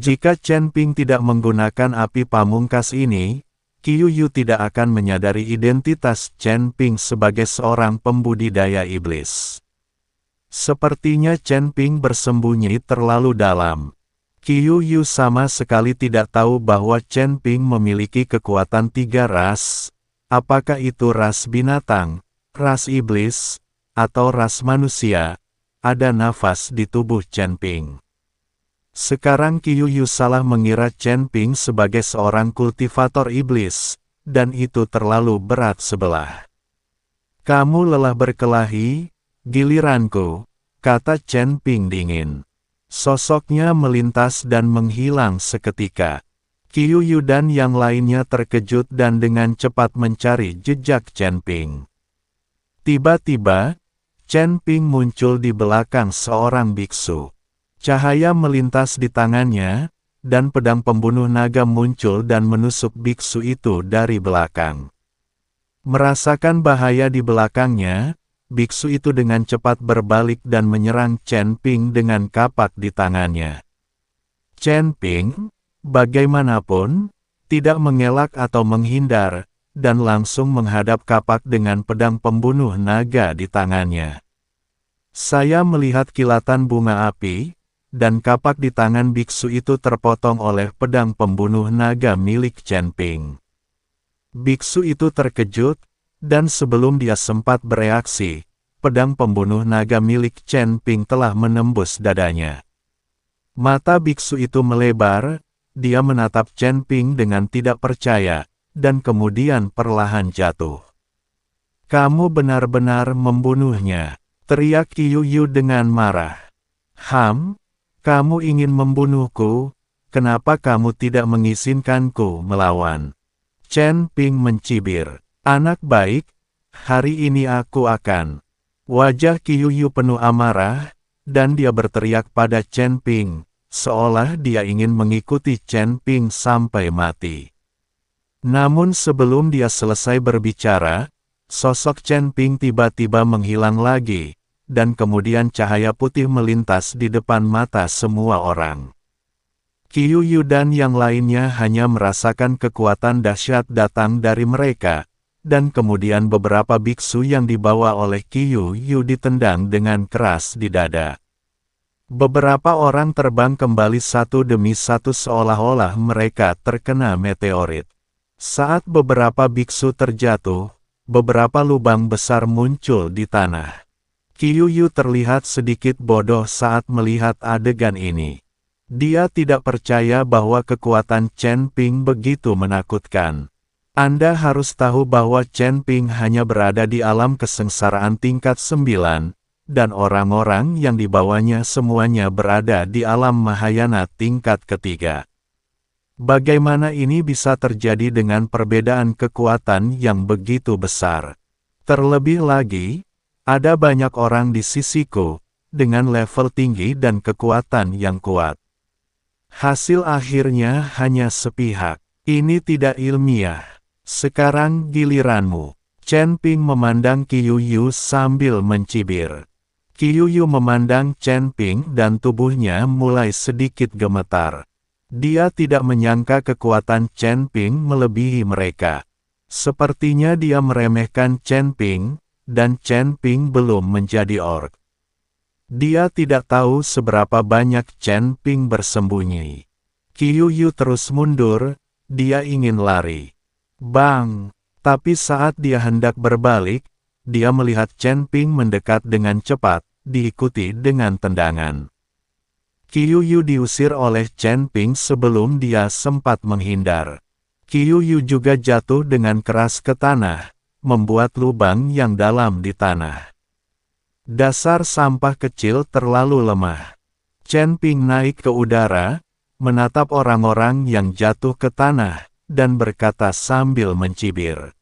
Jika Chen Ping tidak menggunakan api pamungkas ini, Qiu Yu tidak akan menyadari identitas Chen Ping sebagai seorang pembudidaya iblis. Sepertinya Chen Ping bersembunyi terlalu dalam. Qiu Yu sama sekali tidak tahu bahwa Chen Ping memiliki kekuatan 3 ras, apakah itu ras binatang, ras iblis, atau ras manusia. Ada nafas di tubuh Chen Ping. Sekarang Qiu Yu salah mengira Chen Ping sebagai seorang kultivator iblis, dan itu terlalu berat sebelah. Kamu lelah berkelahi, giliranku, kata Chen Ping dingin. Sosoknya melintas dan menghilang seketika. Qiu Yu dan yang lainnya terkejut dan dengan cepat mencari jejak Chen Ping. Tiba-tiba, Chen Ping muncul di belakang seorang biksu. Cahaya melintas di tangannya, dan pedang pembunuh naga muncul dan menusuk biksu itu dari belakang. Merasakan bahaya di belakangnya, biksu itu dengan cepat berbalik dan menyerang Chen Ping dengan kapak di tangannya. Chen Ping, bagaimanapun, tidak mengelak atau menghindar, dan langsung menghadap kapak dengan pedang pembunuh naga di tangannya. Saya melihat kilatan bunga api, dan kapak di tangan biksu itu terpotong oleh pedang pembunuh naga milik Chen Ping. Biksu itu terkejut, dan sebelum dia sempat bereaksi, pedang pembunuh naga milik Chen Ping telah menembus dadanya. Mata biksu itu melebar, dia menatap Chen Ping dengan tidak percaya, dan kemudian perlahan jatuh. Kamu benar-benar membunuhnya, teriak Qiu Yu dengan marah. Kamu ingin membunuhku, kenapa kamu tidak mengizinkanku melawan? Chen Ping mencibir. Anak baik, hari ini aku akan. Wajah Qiu Yu penuh amarah, dan dia berteriak pada Chen Ping, seolah dia ingin mengikuti Chen Ping sampai mati. Namun sebelum dia selesai berbicara, sosok Chen Ping tiba-tiba menghilang lagi. Dan kemudian cahaya putih melintas di depan mata semua orang. Qiu Yu dan yang lainnya hanya merasakan kekuatan dahsyat datang dari mereka, dan kemudian beberapa biksu yang dibawa oleh Qiu Yu ditendang dengan keras di dada. Beberapa orang terbang kembali satu demi satu seolah-olah mereka terkena meteorit. Saat beberapa biksu terjatuh, beberapa lubang besar muncul di tanah. Qiu Yu terlihat sedikit bodoh saat melihat adegan ini. Dia tidak percaya bahwa kekuatan Chen Ping begitu menakutkan. Anda harus tahu bahwa Chen Ping hanya berada di alam kesengsaraan tingkat 9, dan orang-orang yang dibawanya semuanya berada di alam Mahayana tingkat ketiga. Bagaimana ini bisa terjadi dengan perbedaan kekuatan yang begitu besar? Terlebih lagi, ada banyak orang di sisiku, dengan level tinggi dan kekuatan yang kuat. Hasil akhirnya hanya sepihak. Ini tidak ilmiah. Sekarang giliranmu. Chen Ping memandang Qiu Yu sambil mencibir. Qiu Yu memandang Chen Ping dan tubuhnya mulai sedikit gemetar. Dia tidak menyangka kekuatan Chen Ping melebihi mereka. Sepertinya dia meremehkan Chen Ping, dan Chen Ping belum menjadi orc. Dia tidak tahu seberapa banyak Chen Ping bersembunyi. Qiu Yu terus mundur, dia ingin lari. Bang! Tapi saat dia hendak berbalik, dia melihat Chen Ping mendekat dengan cepat, diikuti dengan tendangan. Qiu Yu diusir oleh Chen Ping sebelum dia sempat menghindar. Qiu Yu juga jatuh dengan keras ke tanah, membuat lubang yang dalam di tanah. Dasar sampah kecil terlalu lemah. Chen Ping naik ke udara, menatap orang-orang yang jatuh ke tanah, dan berkata sambil mencibir.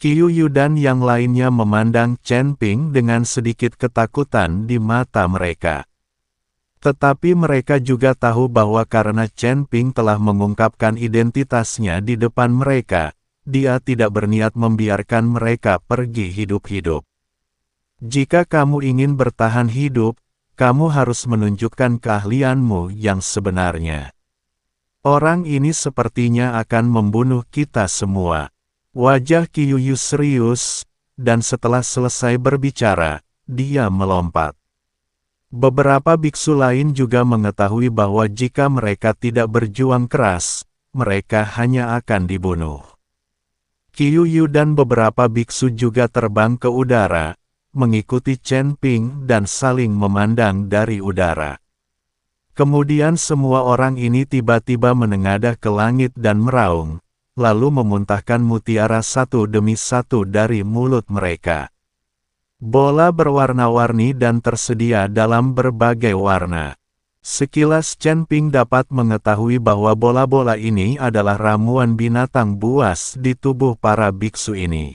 Qiu Yu dan yang lainnya memandang Chen Ping dengan sedikit ketakutan di mata mereka. Tetapi mereka juga tahu bahwa karena Chen Ping telah mengungkapkan identitasnya di depan mereka, dia tidak berniat membiarkan mereka pergi hidup-hidup. Jika kamu ingin bertahan hidup, kamu harus menunjukkan keahlianmu yang sebenarnya. Orang ini sepertinya akan membunuh kita semua. Wajah Qiuyu serius, dan setelah selesai berbicara, dia melompat. Beberapa biksu lain juga mengetahui bahwa jika mereka tidak berjuang keras, mereka hanya akan dibunuh. Qiuyu dan beberapa biksu juga terbang ke udara, mengikuti Chen Ping dan saling memandang dari udara. Kemudian semua orang ini tiba-tiba menengadah ke langit dan meraung, lalu memuntahkan mutiara satu demi satu dari mulut mereka. Bola berwarna-warni dan tersedia dalam berbagai warna. Sekilas Chen Ping dapat mengetahui bahwa bola-bola ini adalah ramuan binatang buas di tubuh para biksu ini.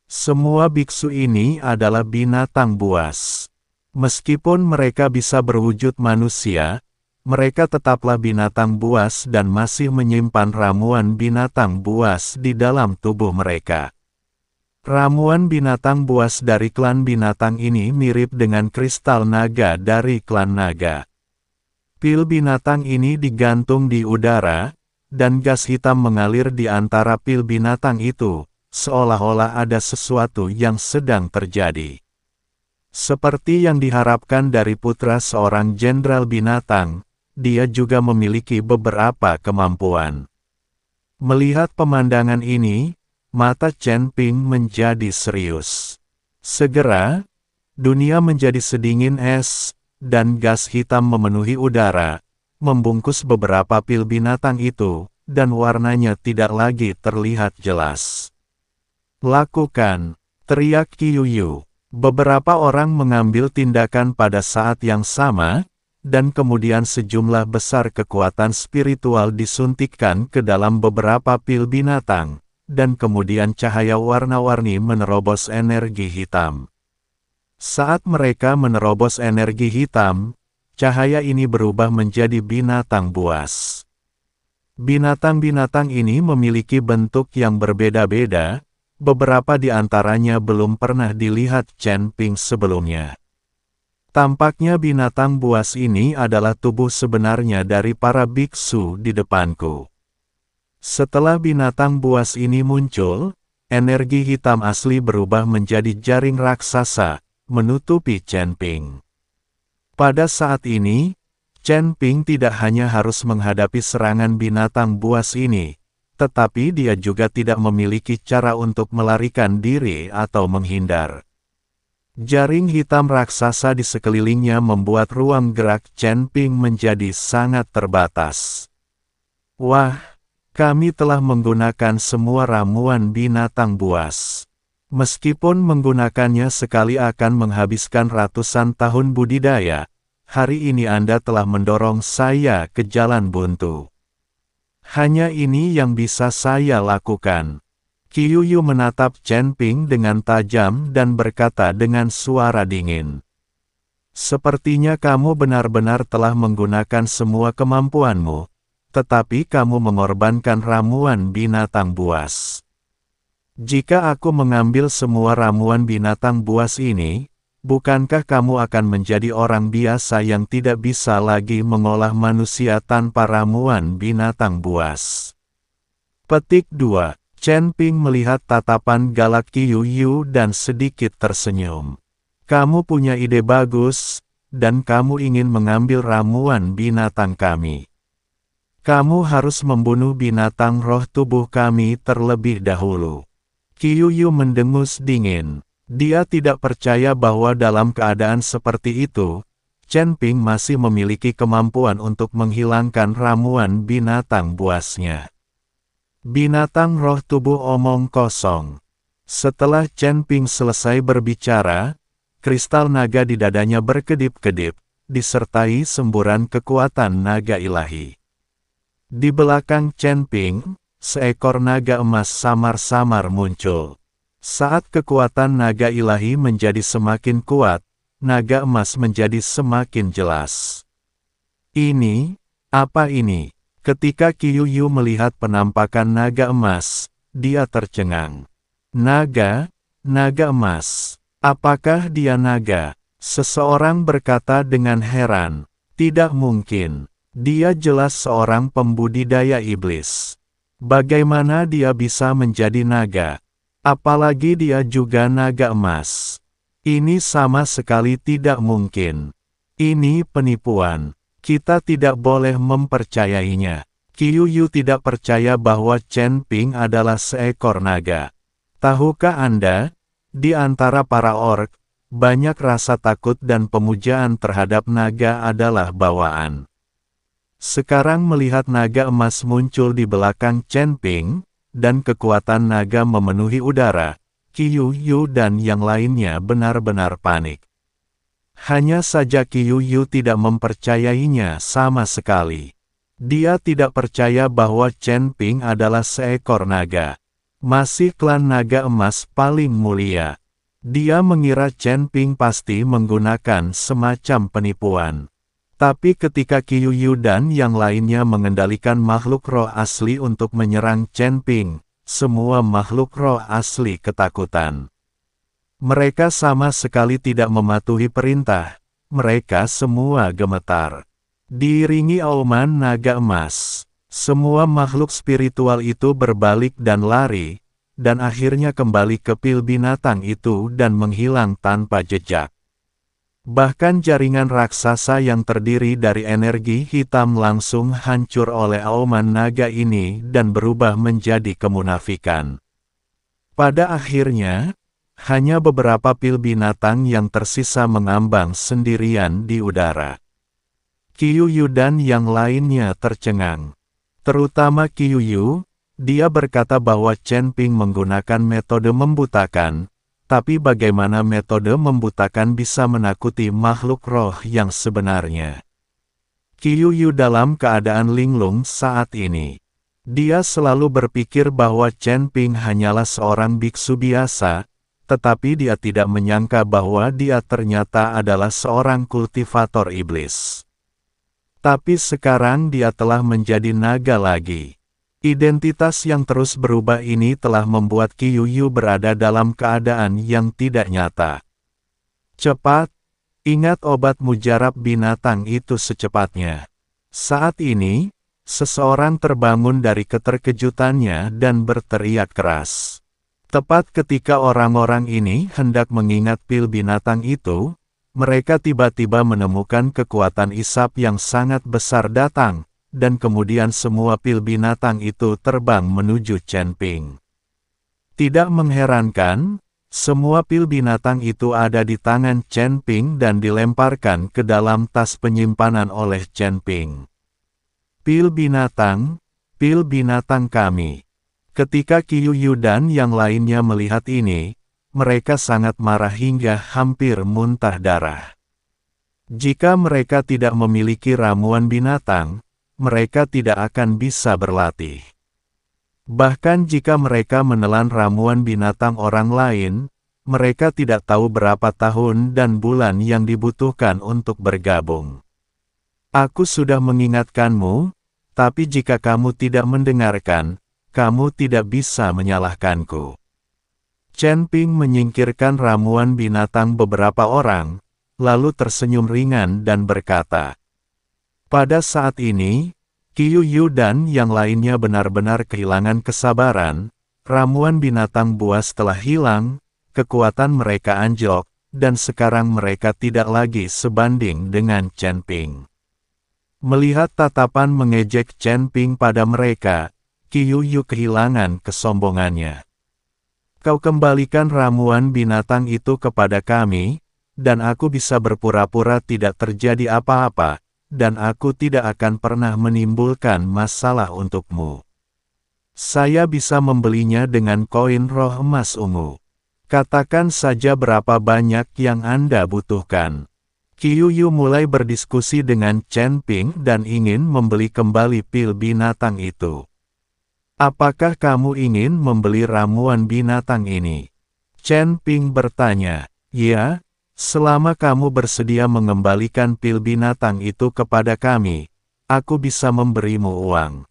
Semua biksu ini adalah binatang buas. Meskipun mereka bisa berwujud manusia, mereka tetaplah binatang buas dan masih menyimpan ramuan binatang buas di dalam tubuh mereka. Ramuan binatang buas dari klan binatang ini mirip dengan kristal naga dari klan naga. Pil binatang ini digantung di udara, dan gas hitam mengalir di antara pil binatang itu, seolah-olah ada sesuatu yang sedang terjadi. Seperti yang diharapkan dari putra seorang jenderal binatang, dia juga memiliki beberapa kemampuan. Melihat pemandangan ini, mata Chen Ping menjadi serius. Segera, dunia menjadi sedingin es, dan gas hitam memenuhi udara, membungkus beberapa pil binatang itu, dan warnanya tidak lagi terlihat jelas. "Lakukan!" teriak Qiuyu. Beberapa orang mengambil tindakan pada saat yang sama, dan kemudian sejumlah besar kekuatan spiritual disuntikkan ke dalam beberapa pil binatang, dan kemudian cahaya warna-warni menerobos energi hitam. Saat mereka menerobos energi hitam, cahaya ini berubah menjadi binatang buas. Binatang-binatang ini memiliki bentuk yang berbeda-beda. Beberapa di antaranya belum pernah dilihat Chen Ping sebelumnya. Tampaknya binatang buas ini adalah tubuh sebenarnya dari para biksu di depanku. Setelah binatang buas ini muncul, energi hitam asli berubah menjadi jaring raksasa, menutupi Chen Ping. Pada saat ini, Chen Ping tidak hanya harus menghadapi serangan binatang buas ini, tetapi dia juga tidak memiliki cara untuk melarikan diri atau menghindar. Jaring hitam raksasa di sekelilingnya membuat ruang gerak Chen Ping menjadi sangat terbatas. Wah, kami telah menggunakan semua ramuan binatang buas. Meskipun menggunakannya sekali akan menghabiskan ratusan tahun budidaya, hari ini Anda telah mendorong saya ke jalan buntu. Hanya ini yang bisa saya lakukan. Qiuyu menatap Chen Ping dengan tajam dan berkata dengan suara dingin. Sepertinya kamu benar-benar telah menggunakan semua kemampuanmu, tetapi kamu mengorbankan ramuan binatang buas. Jika aku mengambil semua ramuan binatang buas ini, bukankah kamu akan menjadi orang biasa yang tidak bisa lagi mengolah manusia tanpa ramuan binatang buas? Petik 2. Chen Ping melihat tatapan galak Qiuyu dan sedikit tersenyum. Kamu punya ide bagus, dan kamu ingin mengambil ramuan binatang kami. Kamu harus membunuh binatang roh tubuh kami terlebih dahulu. Qiuyu mendengus dingin. Dia tidak percaya bahwa dalam keadaan seperti itu, Chen Ping masih memiliki kemampuan untuk menghilangkan ramuan binatang buasnya. Binatang roh tubuh omong kosong. Setelah Chen Ping selesai berbicara, kristal naga di dadanya berkedip-kedip, disertai semburan kekuatan naga ilahi. Di belakang Chen Ping, seekor naga emas samar-samar muncul. Saat kekuatan naga ilahi menjadi semakin kuat, naga emas menjadi semakin jelas. Ini, apa ini? Ketika Qiuyu melihat penampakan naga emas, dia tercengang. Naga emas. Apakah dia naga? Seseorang berkata dengan heran. Tidak mungkin. Dia jelas seorang pembudidaya iblis. Bagaimana dia bisa menjadi naga? Apalagi dia juga naga emas. Ini sama sekali tidak mungkin. Ini penipuan. Kita tidak boleh mempercayainya. Qiuyu tidak percaya bahwa Chen Ping adalah seekor naga. Tahukah Anda, di antara para orc, banyak rasa takut dan pemujaan terhadap naga adalah bawaan. Sekarang melihat naga emas muncul di belakang Chen Ping, dan kekuatan naga memenuhi udara, Qiuyu dan yang lainnya benar-benar panik. Hanya saja Qiuyu tidak mempercayainya sama sekali. Dia tidak percaya bahwa Chen Ping adalah seekor naga. Masih klan naga emas paling mulia. Dia mengira Chen Ping pasti menggunakan semacam penipuan. Tapi ketika Qiuyu dan yang lainnya mengendalikan makhluk roh asli untuk menyerang Chen Ping, semua makhluk roh asli ketakutan. Mereka sama sekali tidak mematuhi perintah. Mereka semua gemetar. Diiringi auman naga emas, semua makhluk spiritual itu berbalik dan lari, dan akhirnya kembali ke pil binatang itu dan menghilang tanpa jejak. Bahkan jaringan raksasa yang terdiri dari energi hitam langsung hancur oleh auman naga ini dan berubah menjadi kemunafikan. Pada akhirnya, hanya beberapa pil binatang yang tersisa mengambang sendirian di udara. Qiuyu dan yang lainnya tercengang. Terutama Qiuyu, dia berkata bahwa Chen Ping menggunakan metode membutakan, tapi bagaimana metode membutakan bisa menakuti makhluk roh yang sebenarnya? Qiuyu dalam keadaan linglung saat ini. Dia selalu berpikir bahwa Chen Ping hanyalah seorang biksu biasa, tetapi dia tidak menyangka bahwa dia ternyata adalah seorang kultivator iblis. Tapi sekarang dia telah menjadi naga lagi. Identitas yang terus berubah ini telah membuat Qiuyu berada dalam keadaan yang tidak nyata. Cepat, ingat obat mujarab binatang itu secepatnya. Saat ini, seseorang terbangun dari keterkejutannya dan berteriak keras. Tepat ketika orang-orang ini hendak mengingat pil binatang itu, mereka tiba-tiba menemukan kekuatan isap yang sangat besar datang, dan kemudian semua pil binatang itu terbang menuju Chen Ping. Tidak mengherankan, semua pil binatang itu ada di tangan Chen Ping dan dilemparkan ke dalam tas penyimpanan oleh Chen Ping. Pil binatang kami. Ketika Qiuyu dan yang lainnya melihat ini, mereka sangat marah hingga hampir muntah darah. Jika mereka tidak memiliki ramuan binatang, mereka tidak akan bisa berlatih. Bahkan jika mereka menelan ramuan binatang orang lain, mereka tidak tahu berapa tahun dan bulan yang dibutuhkan untuk bergabung. Aku sudah mengingatkanmu, tapi jika kamu tidak mendengarkan, kamu tidak bisa menyalahkanku. Chen Ping menyingkirkan ramuan binatang beberapa orang, lalu tersenyum ringan dan berkata, pada saat ini, Qiuyu dan yang lainnya benar-benar kehilangan kesabaran, ramuan binatang buas telah hilang, kekuatan mereka anjlok, dan sekarang mereka tidak lagi sebanding dengan Chen Ping. Melihat tatapan mengejek Chen Ping pada mereka, Qiuyu kehilangan kesombongannya. Kau kembalikan ramuan binatang itu kepada kami, dan aku bisa berpura-pura tidak terjadi apa-apa, dan aku tidak akan pernah menimbulkan masalah untukmu. Saya bisa membelinya dengan koin roh emas ungu. Katakan saja berapa banyak yang Anda butuhkan. Qiuyu mulai berdiskusi dengan Chen Ping dan ingin membeli kembali pil binatang itu. Apakah kamu ingin membeli ramuan binatang ini? Chen Ping bertanya. Ya, selama kamu bersedia mengembalikan pil binatang itu kepada kami, aku bisa memberimu uang.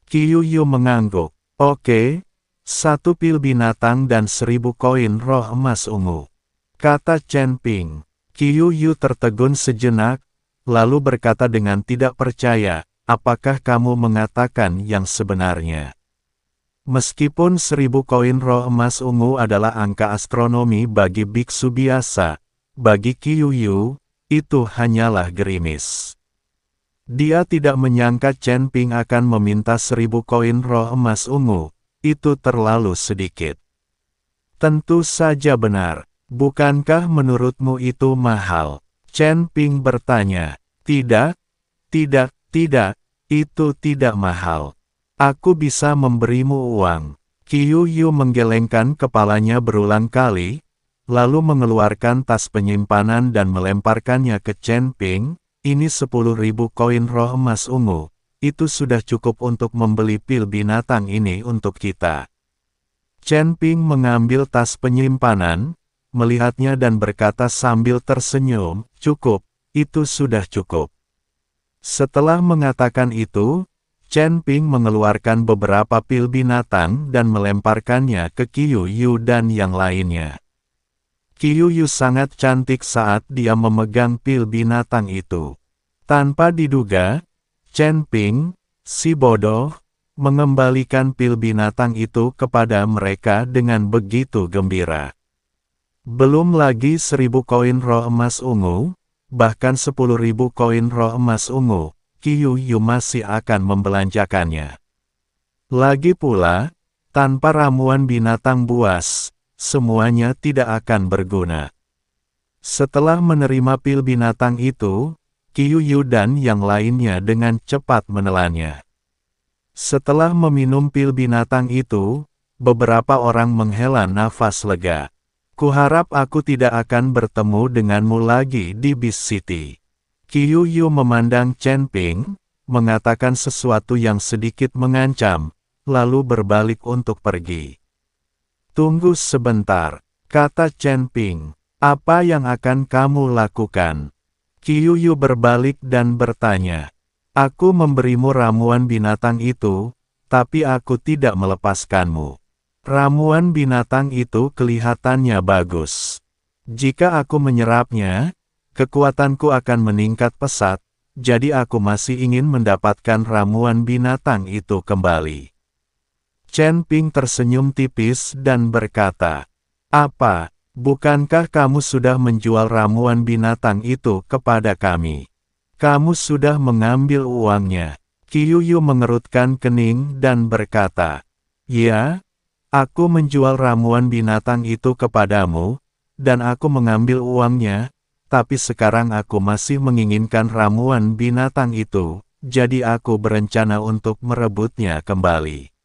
Qiuyu mengangguk. Oke, 1 pil binatang dan 1000 koin roh emas ungu, kata Chen Ping. Qiuyu tertegun sejenak, lalu berkata dengan tidak percaya, apakah kamu mengatakan yang sebenarnya? Meskipun 1000 koin roh emas ungu adalah angka astronomi bagi biksu biasa, bagi Qiuyu, itu hanyalah gerimis. Dia tidak menyangka Chen Ping akan meminta 1000 koin roh emas ungu, itu terlalu sedikit. Tentu saja benar, bukankah menurutmu itu mahal? Chen Ping bertanya. Tidak, itu tidak mahal. Aku bisa memberimu uang. Qiuyu menggelengkan kepalanya berulang kali, lalu mengeluarkan tas penyimpanan dan melemparkannya ke Chen Ping. Ini 10.000 koin roh emas ungu. Itu sudah cukup untuk membeli pil binatang ini untuk kita. Chen Ping mengambil tas penyimpanan, melihatnya dan berkata sambil tersenyum, cukup, itu sudah cukup. Setelah mengatakan itu, Chen Ping mengeluarkan beberapa pil binatang dan melemparkannya ke Qiuyu dan yang lainnya. Qiuyu sangat cantik saat dia memegang pil binatang itu. Tanpa diduga, Chen Ping, si bodoh, mengembalikan pil binatang itu kepada mereka dengan begitu gembira. Belum lagi 1000 koin roh emas ungu, bahkan 10.000 koin roh emas ungu, Qiuyu masih akan membelanjakannya. Lagi pula, tanpa ramuan binatang buas, semuanya tidak akan berguna. Setelah menerima pil binatang itu, Qiuyu dan yang lainnya dengan cepat menelannya. Setelah meminum pil binatang itu, beberapa orang menghela nafas lega. Kuharap aku tidak akan bertemu denganmu lagi di Beast City. Qiuyu memandang Chen Ping, mengatakan sesuatu yang sedikit mengancam, lalu berbalik untuk pergi. Tunggu sebentar, kata Chen Ping. Apa yang akan kamu lakukan? Qiuyu berbalik dan bertanya. Aku memberimu ramuan binatang itu, tapi aku tidak melepaskanmu. Ramuan binatang itu kelihatannya bagus. Jika aku menyerapnya, kekuatanku akan meningkat pesat, jadi aku masih ingin mendapatkan ramuan binatang itu kembali. Chen Ping tersenyum tipis dan berkata, apa, bukankah kamu sudah menjual ramuan binatang itu kepada kami? Kamu sudah mengambil uangnya. Qiuyu mengerutkan kening dan berkata, ya, aku menjual ramuan binatang itu kepadamu, dan aku mengambil uangnya, tapi sekarang aku masih menginginkan ramuan binatang itu, jadi aku berencana untuk merebutnya kembali.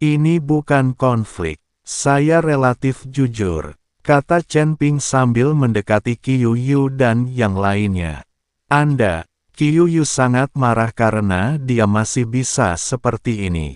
Ini bukan konflik, saya relatif jujur, kata Chen Ping sambil mendekati Qiuyu dan yang lainnya. Qiuyu sangat marah karena dia masih bisa seperti ini.